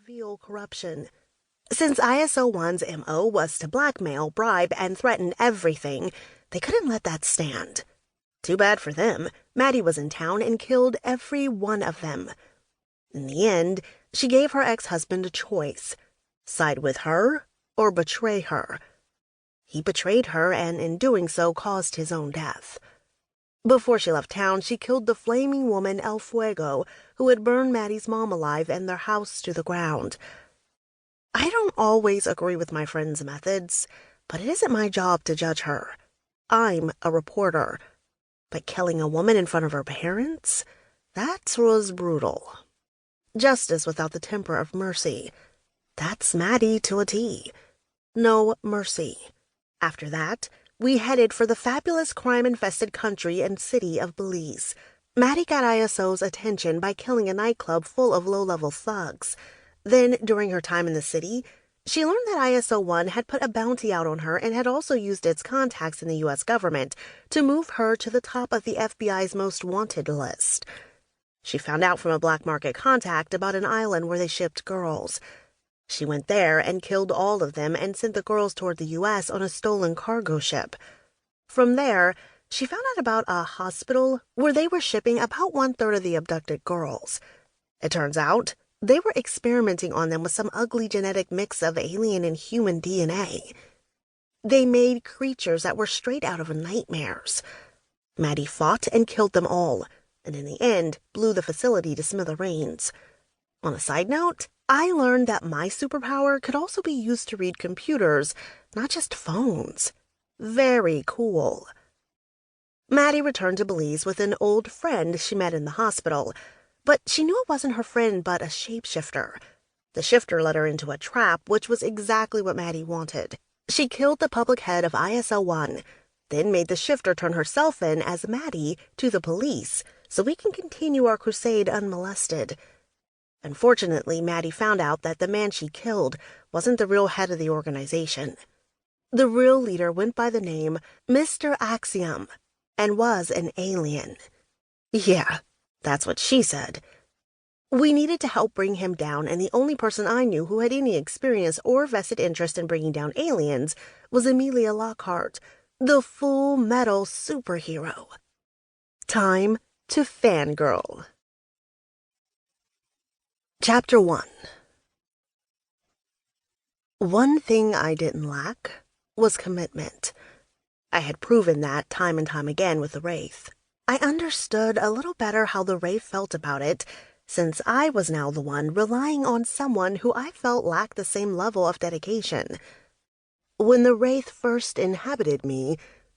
reveal corruption. Since ISO1's MO was to blackmail, bribe, and threaten everything, they couldn't let that stand. Too bad for them. Maddie was in town and killed every one of them. In the end, she gave her ex-husband a choice: side with her or betray her. He betrayed her and in doing so caused his own death. Before she left town, she killed the flaming woman El Fuego, who had burned Maddie's mom alive and their house to the ground. I don't always agree with my friend's methods, but it isn't my job to judge her. I'm a reporter. But killing a woman in front of her parents? That was brutal. Justice without the temper of mercy. That's Maddie to a T. No mercy. After that, we headed for the fabulous crime-infested country and city of Belize. Maddie got ISO's attention by killing a nightclub full of low-level thugs. Then, during her time in the city, she learned that ISO1 had put a bounty out on her and had also used its contacts in the U.S. government to move her to the top of the FBI's most wanted list. She found out from a black market contact about an island where they shipped girls. She went there and killed all of them and sent the girls toward the U.S. on a stolen cargo ship. From there, she found out about a hospital where they were shipping about 1/3 of the abducted girls. It turns out they were experimenting on them with some ugly genetic mix of alien and human DNA. They made creatures that were straight out of nightmares. Maddie fought and killed them all, and in the end blew the facility to smithereens. On a side note, I learned that my superpower could also be used to read computers, not just phones. Very cool. Maddie returned to Belize with an old friend she met in the hospital, but she knew it wasn't her friend but a shapeshifter. The shifter led her into a trap, which was exactly what Maddie wanted. She killed the public head of ISO1, then made the shifter turn herself in as Maddie to the police so we can continue our crusade unmolested. Unfortunately, Maddie found out that the man she killed wasn't the real head of the organization. The real leader went by the name Mr. Axiom and was an alien. Yeah, that's what she said. We needed to help bring him down, and the only person I knew who had any experience or vested interest in bringing down aliens was Amelia Lockheart, the Full Metal superhero. Time to fangirl. Chapter 1. One thing I didn't lack was commitment. I had proven that time and time again with the Wraith. I understood a little better how the Wraith felt about it, since I was now the one relying on someone who I felt lacked the same level of dedication. When the Wraith first inhabited me,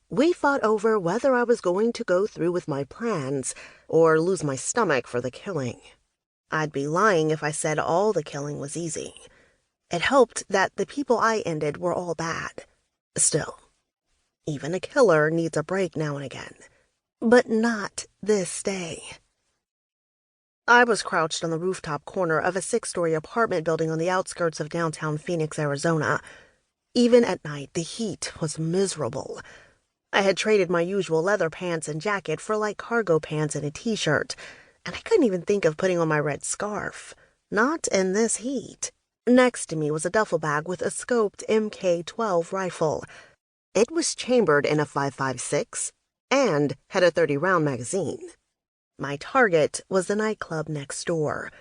we fought over whether I was going to go through with my plans or lose my stomach for the killing. I'd be lying if I said all the killing was easy. It helped that the people I ended were all bad. Still, even a killer needs a break now and again. But not this day. I was crouched on the rooftop corner of a 6-story apartment building on the outskirts of downtown Phoenix, Arizona. Even at night, the heat was miserable. I had traded my usual leather pants and jacket for light cargo pants and a t-shirt, and I couldn't even think of putting on my red scarf. Not in this heat. Next to me was a duffel bag with a scoped MK-12 rifle. It was chambered in a 5.56 and had a 30-round magazine. My target was the nightclub next door.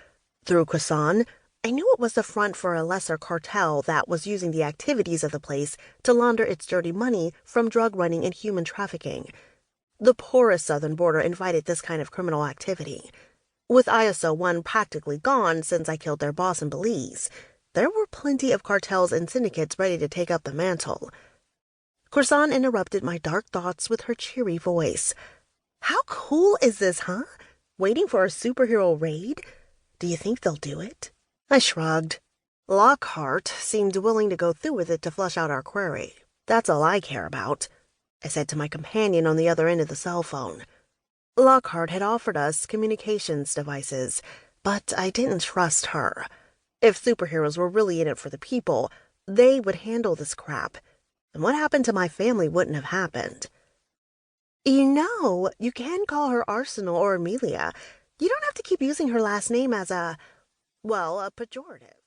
Through Quezon, I knew it was the front for a lesser cartel that was using the activities of the place to launder its dirty money from drug running and human trafficking. The porous southern border invited this kind of criminal activity. With ISO1 practically gone since I killed their boss in Belize, there were plenty of cartels and syndicates ready to take up the mantle. Quezon interrupted my dark thoughts with her cheery voice. How cool is this, huh? Waiting for a superhero raid? Do you think they'll do it? I shrugged. Lockhart seemed willing to go through with it to flush out our query. That's all I care about, I said to my companion on the other end of the cell phone. Lockhart had offered us communications devices, but I didn't trust her. If superheroes were really in it for the people, they would handle this crap. And what happened to my family wouldn't have happened. You know, you can call her Arsenal or Amelia. You don't have to keep using her last name as a pejorative.